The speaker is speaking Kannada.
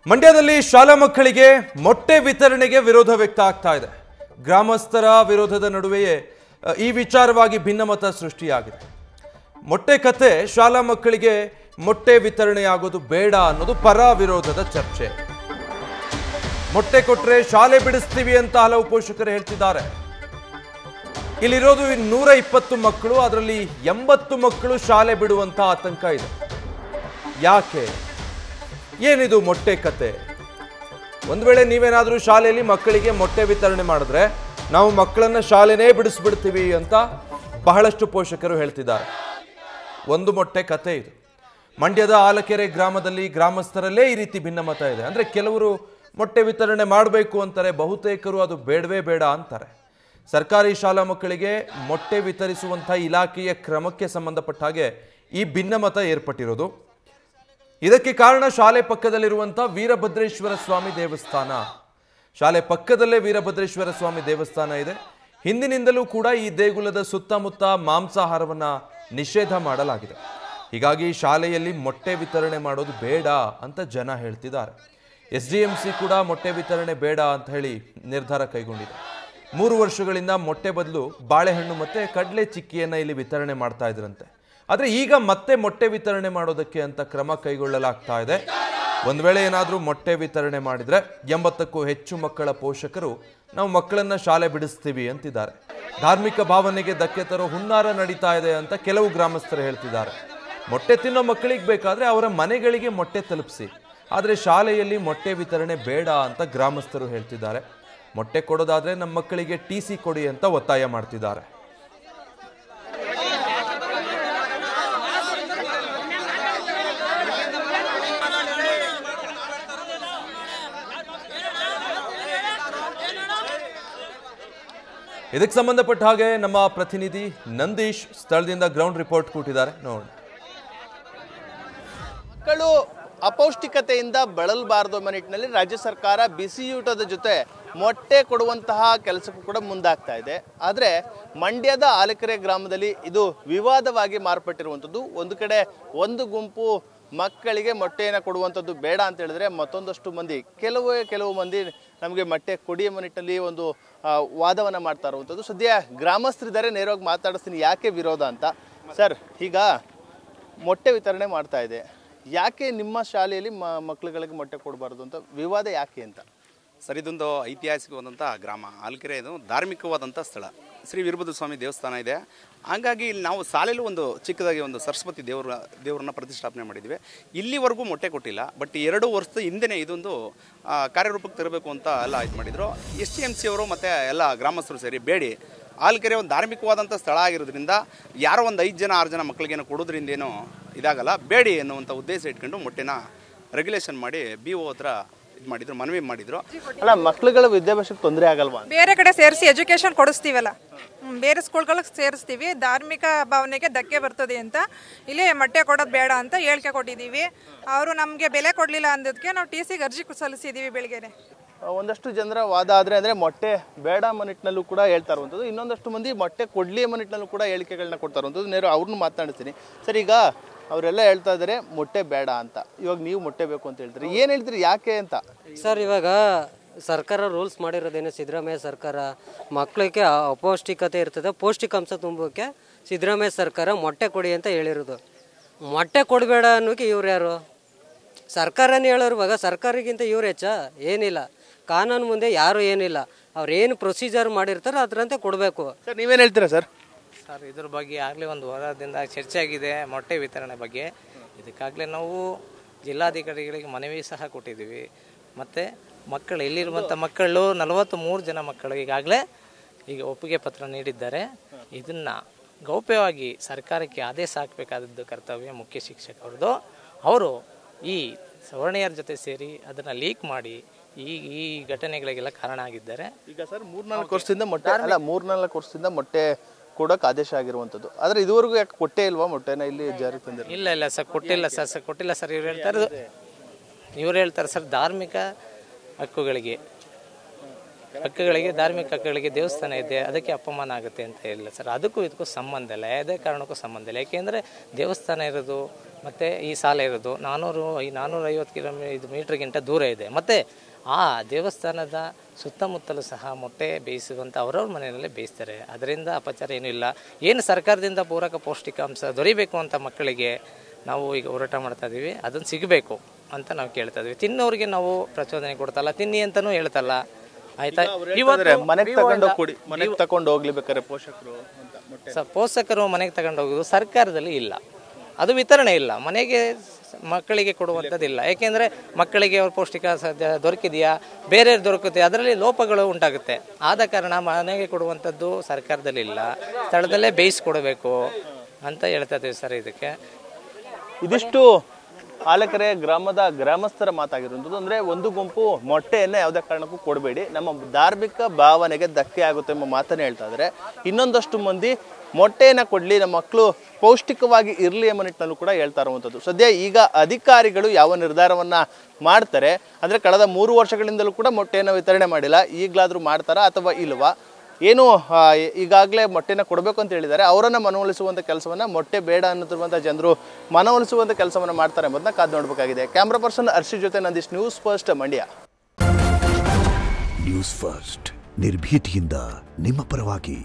ಮಂಡ್ಯದಲ್ಲಿ ಶಾಲಾ ಮಕ್ಕಳಿಗೆ ಮೊಟ್ಟೆ ವಿತರಣೆಗೆ ವಿರೋಧ ವ್ಯಕ್ತ ಆಗ್ತಾ ಇದೆ. ಗ್ರಾಮಸ್ಥರ ವಿರೋಧದ ನಡುವೆಯೇ ಈ ವಿಚಾರವಾಗಿ ಭಿನ್ನಮತ ಸೃಷ್ಟಿಯಾಗಿದೆ. ಮೊಟ್ಟೆ ಕತೆ ಶಾಲಾ ಮಕ್ಕಳಿಗೆ ಮೊಟ್ಟೆ ವಿತರಣೆಯಾಗೋದು ಬೇಡ ಅನ್ನೋದು ಪರ ವಿರೋಧದ ಚರ್ಚೆ. ಮೊಟ್ಟೆ ಕೊಟ್ರೆ ಶಾಲೆ ಬಿಡಿಸ್ತೀವಿ ಅಂತ ಹಲವು ಪೋಷಕರು ಹೇಳ್ತಿದ್ದಾರೆ. ಇಲ್ಲಿರೋದು 120 ಮಕ್ಕಳು, ಅದರಲ್ಲಿ 80 ಮಕ್ಕಳು ಶಾಲೆ ಬಿಡುವಂತ ಆತಂಕ ಇದೆ. ಯಾಕೆ? ಏನಿದು ಮೊಟ್ಟೆ ಕತೆ? ಒಂದು ವೇಳೆ ನೀವೇನಾದರೂ ಶಾಲೆಯಲ್ಲಿ ಮಕ್ಕಳಿಗೆ ಮೊಟ್ಟೆ ವಿತರಣೆ ಮಾಡಿದ್ರೆ ನಾವು ಮಕ್ಕಳನ್ನ ಶಾಲೆನೇ ಬಿಡಿಸ್ಬಿಡ್ತೀವಿ ಅಂತ ಬಹಳಷ್ಟು ಪೋಷಕರು ಹೇಳ್ತಿದ್ದಾರೆ. ಒಂದು ಮೊಟ್ಟೆ ಕತೆ ಇದು. ಮಂಡ್ಯದ ಆಲಕೆರೆ ಗ್ರಾಮದಲ್ಲಿ ಗ್ರಾಮಸ್ಥರಲ್ಲೇ ಈ ರೀತಿ ಭಿನ್ನಮತ ಇದೆ. ಅಂದರೆ ಕೆಲವರು ಮೊಟ್ಟೆ ವಿತರಣೆ ಮಾಡಬೇಕು ಅಂತಾರೆ, ಬಹುತೇಕರು ಅದು ಬೇಡವೇ ಬೇಡ ಅಂತಾರೆ. ಸರ್ಕಾರಿ ಶಾಲಾ ಮಕ್ಕಳಿಗೆ ಮೊಟ್ಟೆ ವಿತರಿಸುವಂಥ ಇಲಾಖೆಯ ಕ್ರಮಕ್ಕೆ ಸಂಬಂಧಪಟ್ಟ ಹಾಗೆ ಈ ಭಿನ್ನಮತ ಏರ್ಪಟ್ಟಿರೋದು. ಇದಕ್ಕೆ ಕಾರಣ ಶಾಲೆ ಪಕ್ಕದಲ್ಲಿರುವಂಥ ವೀರಭದ್ರೇಶ್ವರ ಸ್ವಾಮಿ ದೇವಸ್ಥಾನ. ಶಾಲೆ ಪಕ್ಕದಲ್ಲೇ ವೀರಭದ್ರೇಶ್ವರ ಸ್ವಾಮಿ ದೇವಸ್ಥಾನ ಇದೆ. ಹಿಂದಿನಿಂದಲೂ ಕೂಡ ಈ ದೇಗುಲದ ಸುತ್ತಮುತ್ತ ಮಾಂಸಾಹಾರವನ್ನು ನಿಷೇಧ ಮಾಡಲಾಗಿದೆ. ಹೀಗಾಗಿ ಶಾಲೆಯಲ್ಲಿ ಮೊಟ್ಟೆ ವಿತರಣೆ ಮಾಡೋದು ಬೇಡ ಅಂತ ಜನ ಹೇಳ್ತಿದ್ದಾರೆ. SDMC ಕೂಡ ಮೊಟ್ಟೆ ವಿತರಣೆ ಬೇಡ ಅಂತ ಹೇಳಿ ನಿರ್ಧಾರ ಕೈಗೊಂಡಿದೆ. 3 ವರ್ಷಗಳಿಂದ ಮೊಟ್ಟೆ ಬದಲು ಬಾಳೆಹಣ್ಣು ಮತ್ತು ಕಡಲೆ ಚಿಕ್ಕಿಯನ್ನು ಇಲ್ಲಿ ವಿತರಣೆ ಮಾಡ್ತಾ ಇದ್ರಂತೆ. ಆದರೆ ಈಗ ಮತ್ತೆ ಮೊಟ್ಟೆ ವಿತರಣೆ ಮಾಡೋದಕ್ಕೆ ಅಂತ ಕ್ರಮ ಕೈಗೊಳ್ಳಲಾಗ್ತಾ ಇದೆ. ಒಂದು ವೇಳೆ ಏನಾದರೂ ಮೊಟ್ಟೆ ವಿತರಣೆ ಮಾಡಿದರೆ 80ಕ್ಕೂ ಹೆಚ್ಚು ಮಕ್ಕಳ ಪೋಷಕರು ನಾವು ಮಕ್ಕಳನ್ನ ಶಾಲೆ ಬಿಡಿಸ್ತೀವಿ ಅಂತಿದ್ದಾರೆ. ಧಾರ್ಮಿಕ ಭಾವನೆಗೆ ಧಕ್ಕೆ ತರೋ ಹುನ್ನಾರ ನಡೀತಾ ಇದೆ ಅಂತ ಕೆಲವು ಗ್ರಾಮಸ್ಥರು ಹೇಳ್ತಿದ್ದಾರೆ. ಮೊಟ್ಟೆ ತಿನ್ನೋ ಮಕ್ಕಳಿಗೆ ಬೇಕಾದರೆ ಅವರ ಮನೆಗಳಿಗೆ ಮೊಟ್ಟೆ ತಲುಪಿಸಿ, ಆದರೆ ಶಾಲೆಯಲ್ಲಿ ಮೊಟ್ಟೆ ವಿತರಣೆ ಬೇಡ ಅಂತ ಗ್ರಾಮಸ್ಥರು ಹೇಳ್ತಿದ್ದಾರೆ. ಮೊಟ್ಟೆ ಕೊಡೋದಾದರೆ ನಮ್ಮ ಮಕ್ಕಳಿಗೆ TC ಕೊಡಿ ಅಂತ ಒತ್ತಾಯ ಮಾಡ್ತಿದ್ದಾರೆ. ಇದಕ್ಕೆ ಸಂಬಂಧಪಟ್ಟ ಹಾಗೆ ನಮ್ಮ ಪ್ರತಿನಿಧಿ ನಂದೀಶ್ ಸ್ಥಳದಿಂದ ಗ್ರೌಂಡ್ ರಿಪೋರ್ಟ್ ಕೊಟ್ಟಿದ್ದಾರೆ, ನೋಡಿ. ಮಕ್ಕಳು ಅಪೌಷ್ಟಿಕತೆಯಿಂದ ಬಳಲಬಾರದು ಎಂಬ ನಿಟ್ಟಿನಲ್ಲಿ ರಾಜ್ಯ ಸರ್ಕಾರ ಬಿಸಿಯೂಟದ ಜೊತೆ ಮೊಟ್ಟೆ ಕೊಡುವಂತಹ ಕೆಲಸಕ್ಕೂ ಕೂಡ ಮುಂದಾಗ್ತಾ ಇದೆ. ಆದರೆ ಮಂಡ್ಯದ ಆಲಕೆರೆ ಗ್ರಾಮದಲ್ಲಿ ಇದು ವಿವಾದವಾಗಿ ಮಾರ್ಪಟ್ಟಿರುವಂಥದ್ದು. ಒಂದು ಕಡೆ ಒಂದು ಗುಂಪು ಮಕ್ಕಳಿಗೆ ಮೊಟ್ಟೆಯನ್ನು ಕೊಡುವಂಥದ್ದು ಬೇಡ ಅಂತ ಹೇಳಿದ್ರೆ, ಮತ್ತೊಂದಷ್ಟು ಮಂದಿ ಕೆಲವು ಮಂದಿ ನಮಗೆ ಮೊಟ್ಟೆ ಕೊಡಿ ಎಂಬ ನಿಟ್ಟಿನಲ್ಲಿ ಒಂದು ವಾದವನ್ನು ಮಾಡ್ತಾ ಇರುವಂಥದ್ದು. ಸದ್ಯ ಗ್ರಾಮಸ್ಥರಿದ್ದಾರೆ, ನೇರವಾಗಿ ಮಾತಾಡಿಸ್ತೀನಿ ಯಾಕೆ ವಿರೋಧ ಅಂತ. ಸರ್, ಈಗ ಮೊಟ್ಟೆ ವಿತರಣೆ ಮಾಡ್ತಾ ಇದೆ, ಯಾಕೆ ನಿಮ್ಮ ಶಾಲೆಯಲ್ಲಿ ಮಕ್ಕಳುಗಳಿಗೆ ಮೊಟ್ಟೆ ಕೊಡಬಾರ್ದು ಅಂತ ವಿವಾದ ಯಾಕೆ ಅಂತ? ಸರ್, ಇದೊಂದು ಐತಿಹಾಸಿಕವಾದಂಥ ಗ್ರಾಮ. ಆಲಕೆರೆ ಇದು ಧಾರ್ಮಿಕವಾದಂಥ ಸ್ಥಳ. ಶ್ರೀ ವೀರಭದ್ರ ಸ್ವಾಮಿ ದೇವಸ್ಥಾನ ಇದೆ. ಹಾಗಾಗಿ ಇಲ್ಲಿ ನಾವು ಶಾಲೆಯಲ್ಲೂ ಒಂದು ಚಿಕ್ಕದಾಗಿ ಒಂದು ಸರಸ್ವತಿ ದೇವರನ್ನ ಪ್ರತಿಷ್ಠಾಪನೆ ಮಾಡಿದ್ವಿ. ಇಲ್ಲಿವರೆಗೂ ಮೊಟ್ಟೆ ಕೊಟ್ಟಿಲ್ಲ. ಬಟ್ 2 ವರ್ಷದ ಹಿಂದೆನೇ ಇದೊಂದು ಕಾರ್ಯರೂಪಕ್ಕೆ ತರಬೇಕು ಅಂತ ಎಲ್ಲ ಇದು ಮಾಡಿದರು. SDMC ಅವರು ಮತ್ತು ಎಲ್ಲ ಗ್ರಾಮಸ್ಥರು ಸೇರಿ ಬೇಡಿ, ಆಲಕೆರೆ ಒಂದು ಧಾರ್ಮಿಕವಾದಂಥ ಸ್ಥಳ ಆಗಿರೋದ್ರಿಂದ ಯಾರೋ ಒಂದು 5 ಜನ 6 ಜನ ಮಕ್ಕಳಿಗೇನೋ ಕೊಡೋದ್ರಿಂದ ಏನೋ ಇದಾಗಲ್ಲ, ಬೇಡಿ ಅನ್ನುವಂಥ ಉದ್ದೇಶ ಇಟ್ಕೊಂಡು ಮೊಟ್ಟೆನ ರೆಗ್ಯುಲೇಷನ್ ಮಾಡಿ BO ಹತ್ರ ಇದು ಮಾಡಿದ್ರು, ಮನವಿ ಮಾಡಿದ್ರು. ಅಲ್ಲ, ಮಕ್ಕಳುಗಳ ವಿದ್ಯಾಭ್ಯಾಸಕ್ಕೆ ತೊಂದರೆ ಆಗಲ್ವಾ? ಬೇರೆ ಕಡೆ ಸೇರಿಸಿ ಎಜುಕೇಶನ್ ಕೊಡಿಸ್ತೀವಲ್ಲ, ಬೇರೆ ಸ್ಕೂಲ್ಗಳಿಗೆ ಸೇರಿಸ್ತೀವಿ, ಧಾರ್ಮಿಕ ಭಾವನೆಗೆ ಧಕ್ಕೆ ಬರ್ತದೆ ಅಂತ ಇಲ್ಲಿ ಮೊಟ್ಟೆ ಕೊಡೋದು ಬೇಡ ಅಂತ ಹೇಳಿಕೆ ಕೊಟ್ಟಿದ್ದೀವಿ. ಅವರು ನಮಗೆ ಬೆಲೆ ಕೊಡಲಿಲ್ಲ ಅಂದದಕ್ಕೆ ನಾವು TCಗೆ ಅರ್ಜಿ ಸಲ್ಲಿಸಿದ್ದೀವಿ ಬೆಳಿಗ್ಗೆನೆ. ಒಂದಷ್ಟು ಜನರ ವಾದ ಅಂದರೆ ಮೊಟ್ಟೆ ಬೇಡ ಎಂಬ ನಿಟ್ಟಿನಲ್ಲೂ ಕೂಡ ಹೇಳ್ತಾ ಇರುವಂಥದ್ದು. ಇನ್ನೊಂದಷ್ಟು ಮಂದಿ ಮೊಟ್ಟೆ ಕೊಡಲಿ ಎಂಬ ನಿಟ್ಟಿನಲ್ಲೂ ಕೂಡ ಹೇಳಿಕೆಗಳನ್ನ ಕೊಡ್ತಾ ಇರುವಂಥದ್ದು. ನೇರ ಅವ್ರನ್ನ ಮಾತನಾಡ್ತೀನಿ. ಸರ್, ಈಗ ಅವರೆಲ್ಲ ಹೇಳ್ತಾ ಇದ್ದಾರೆ ಮೊಟ್ಟೆ ಬೇಡ ಅಂತ, ಇವಾಗ ನೀವು ಮೊಟ್ಟೆ ಬೇಕು ಅಂತ ಹೇಳ್ತೀರಿ, ಏನು ಹೇಳ್ತೀರಿ, ಯಾಕೆ ಅಂತ? ಸರ್, ಇವಾಗ ಸರ್ಕಾರ ರೂಲ್ಸ್ ಮಾಡಿರೋದೇನು, ಸಿದ್ದರಾಮಯ್ಯ ಸರ್ಕಾರ ಮಕ್ಕಳಿಗೆ ಅಪೌಷ್ಟಿಕತೆ ಇರ್ತದೆ, ಪೌಷ್ಟಿಕಾಂಶ ತುಂಬೋಕ್ಕೆ ಸಿದ್ದರಾಮಯ್ಯ ಸರ್ಕಾರ ಮೊಟ್ಟೆ ಕೊಡಿ ಅಂತ ಹೇಳಿರೋದು. ಮೊಟ್ಟೆ ಕೊಡಬೇಡ ಅನ್ನೋಕೆ ಇವ್ರು ಯಾರು? ಸರ್ಕಾರನೇ ಹೇಳೋರು. ಇವಾಗ ಸರ್ಕಾರಕ್ಕಿಂತ ಇವ್ರು ಹೆಚ್ಚಾ? ಏನಿಲ್ಲ. ಕಾನೂನು ಮುಂದೆ ಯಾರು ಏನಿಲ್ಲ. ಅವ್ರು ಏನು ಪ್ರೊಸೀಜರ್ ಮಾಡಿರ್ತಾರೆ ಅದರಂತೆ ಕೊಡಬೇಕು. ಸರ್, ನೀವೇನು ಹೇಳ್ತೀರಾ ಸರ್? ಸರ್, ಇದ್ರ ಬಗ್ಗೆ ಆಗಲೇ ಒಂದು ವಾರದಿಂದ ಚರ್ಚೆ ಆಗಿದೆ ಮೊಟ್ಟೆ ವಿತರಣೆ ಬಗ್ಗೆ. ಇದಕ್ಕಾಗಲೇ ನಾವು ಜಿಲ್ಲಾಧಿಕಾರಿಗಳಿಗೆ ಮನವಿ ಸಹ ಕೊಟ್ಟಿದ್ದೀವಿ. ಮತ್ತು ಮಕ್ಕಳು ಇಲ್ಲಿರುವಂಥ ಮಕ್ಕಳು 43 ಜನ ಮಕ್ಕಳು ಈಗಾಗಲೇ ಒಪ್ಪಿಗೆ ಪತ್ರ ನೀಡಿದ್ದಾರೆ. ಇದನ್ನು ಗೌಪ್ಯವಾಗಿ ಸರ್ಕಾರಕ್ಕೆ ಆದೇಶ ಹಾಕಬೇಕಾದದ್ದು ಕರ್ತವ್ಯ ಮುಖ್ಯ ಶಿಕ್ಷಕರದು. ಅವರು ಈ ಸವರ್ಣೀಯರ ಜೊತೆ ಸೇರಿ ಅದನ್ನು ಲೀಕ್ ಮಾಡಿ ಈ ಘಟನೆಗಳಿಗೆಲ್ಲ ಕಾರಣ ಆಗಿದ್ದಾರೆ. ಈಗ ಸರ್, 3-4 ವರ್ಷದಿಂದ ಮೊಟ್ಟೆ ಕೊಡೋಕೆ ಆದೇಶ ಆಗಿರುವಂಥದ್ದು. ಆದರೆ ಇದುವರೆಗೂ ಯಾಕೆ ಕೊಟ್ಟೇ ಇಲ್ವಾ ಮೊಟ್ಟೆನ ಇಲ್ಲಿ ಜಾರಿಗೆ ತಂದಿರ? ಇಲ್ಲ ಸರ್, ಕೊಟ್ಟಿಲ್ಲ ಸರ್. ಇವ್ರು ಹೇಳ್ತಾರೆ ಸರ್ ಧಾರ್ಮಿಕ ಹಕ್ಕುಗಳಿಗೆ ಹಕ್ಕುಗಳಿಗೆ, ಧಾರ್ಮಿಕ ಹಕ್ಕುಗಳಿಗೆ ದೇವಸ್ಥಾನ ಇದೆ ಅದಕ್ಕೆ ಅಪಮಾನ ಆಗುತ್ತೆ ಅಂತ ಇಲ್ಲ ಸರ್. ಅದಕ್ಕೂ ಇದಕ್ಕೂ ಸಂಬಂಧ ಇಲ್ಲ, ಯಾವುದೇ ಕಾರಣಕ್ಕೂ ಸಂಬಂಧ ಇಲ್ಲ. ಯಾಕೆಂದರೆ ದೇವಸ್ಥಾನ ಇರೋದು ಮತ್ತು ಈ ಶಾಲೆ ಇರೋದು 450 ಮೀಟ್ರ್ಗಿಂತ ದೂರ ಇದೆ. ಮತ್ತು ಆ ದೇವಸ್ಥಾನದ ಸುತ್ತಮುತ್ತಲೂ ಸಹ ಮೊಟ್ಟೆ ಬೇಯಿಸುವಂಥ ಅವ್ರವ್ರ ಮನೆಯಲ್ಲೇ ಬೇಯಿಸ್ತಾರೆ. ಅದರಿಂದ ಅಪಚಾರ ಏನೂ ಇಲ್ಲ. ಏನು ಸರ್ಕಾರದಿಂದ ಪೂರಕ ಪೌಷ್ಟಿಕಾಂಶ ದೊರೀಬೇಕು ಅಂತ ಮಕ್ಕಳಿಗೆ ನಾವು ಈಗ ಹೋರಾಟ ಮಾಡ್ತಾ ಇದ್ದೀವಿ, ಅದನ್ನು ಸಿಗಬೇಕು ಅಂತ ನಾವು ಕೇಳ್ತಾ ಇದ್ದೀವಿ. ತಿನ್ನೋರಿಗೆ ನಾವು ಪ್ರಚೋದನೆ ಕೊಡ್ತಲ್ಲ, ತಿನ್ನಿ ಅಂತಲೂ ಹೇಳ್ತಲ್ಲ, ಆಯ್ತಾ. ಮನೆಗೆ ತಗೊಂಡು ಹೋಗ್ಲಿ ಬೇಕಾದ್ರೆ ಪೋಷಕರು ಮನೆಗೆ ತಗೊಂಡು ಹೋಗೋದು ಸರ್ಕಾರದಲ್ಲಿ ಇಲ್ಲ, ಅದು ವಿತರಣೆ ಇಲ್ಲ, ಮನೆಗೆ ಮಕ್ಕಳಿಗೆ ಕೊಡುವಂಥದ್ದಿಲ್ಲ. ಏಕೆಂದರೆ ಮಕ್ಕಳಿಗೆ ಅವ್ರ ಪೌಷ್ಟಿಕಾಂಶ ದೊರಕಿದೆಯಾ, ಬೇರೆ ದೊರಕುತ್ತೆ, ಅದರಲ್ಲಿ ಲೋಪಗಳು ಉಂಟಾಗುತ್ತೆ. ಆದ ಕಾರಣ ಮನೆಗೆ ಕೊಡುವಂಥದ್ದು ಸರ್ಕಾರದಲ್ಲಿ ಇಲ್ಲ, ಸ್ಥಳದಲ್ಲೇ ಬೇಯಿಸ್ಕೊಡ್ಬೇಕು ಅಂತ ಹೇಳ್ತಾ ಇದ್ದೀವಿ ಸರ್. ಇದಿಷ್ಟು ಆಲಕೆರೆ ಗ್ರಾಮದ ಗ್ರಾಮಸ್ಥರ ಮಾತಾಗಿರುವಂಥದ್ದು. ಅಂದರೆ ಒಂದು ಗುಂಪು ಮೊಟ್ಟೆಯನ್ನು ಯಾವುದೇ ಕಾರಣಕ್ಕೂ ಕೊಡಬೇಡಿ, ನಮ್ಮ ಧಾರ್ಮಿಕ ಭಾವನೆಗೆ ಧಕ್ಕೆ ಆಗುತ್ತೆ ಎಂಬ ಮಾತನ್ನು ಹೇಳ್ತಾ ಇದ್ದಾರೆ. ಇನ್ನೊಂದಷ್ಟು ಮಂದಿ ಮೊಟ್ಟೆಯನ್ನು ಕೊಡಲಿ, ನಮ್ಮ ಮಕ್ಕಳು ಪೌಷ್ಟಿಕವಾಗಿ ಇರಲಿ ಎಂಬ ನಿಟ್ಟಿನಲ್ಲೂ ಕೂಡ ಹೇಳ್ತಾ ಇರುವಂಥದ್ದು. ಸದ್ಯ ಈಗ ಅಧಿಕಾರಿಗಳು ಯಾವ ನಿರ್ಧಾರವನ್ನು ಮಾಡ್ತಾರೆ ಅಂದರೆ, ಕಳೆದ 3 ವರ್ಷಗಳಿಂದಲೂ ಕೂಡ ಮೊಟ್ಟೆಯನ್ನು ವಿತರಣೆ ಮಾಡಿಲ್ಲ, ಈಗಲಾದರೂ ಮಾಡ್ತಾರಾ ಅಥವಾ ಇಲ್ವಾ, ಏನು ಈಗಾಗಲೇ ಮೊಟ್ಟೆನ ಕೊಡಬೇಕು ಅಂತ ಹೇಳಿದ್ದಾರೆ, ಅವರನ್ನು ಮನವೊಲಿಸುವಂಥ ಕೆಲಸವನ್ನು, ಮೊಟ್ಟೆ ಬೇಡ ಅನ್ನುತ್ತಿರುವಂಥ ಜನರು ಮನವೊಲಿಸುವಂಥ ಕೆಲಸವನ್ನು ಮಾಡ್ತಾರೆ ಎಂಬುದನ್ನ ಕಾದು ನೋಡಬೇಕಾಗಿದೆ. ಕ್ಯಾಮ್ರಾ ಪರ್ಸನ್ ಅರ್ಷಿ ಜೊತೆ Nandish, news first Mandya. News first ನಿರ್ಭೀತಿಯಿಂದ ನಿಮ್ಮ ಪರವಾಗಿ.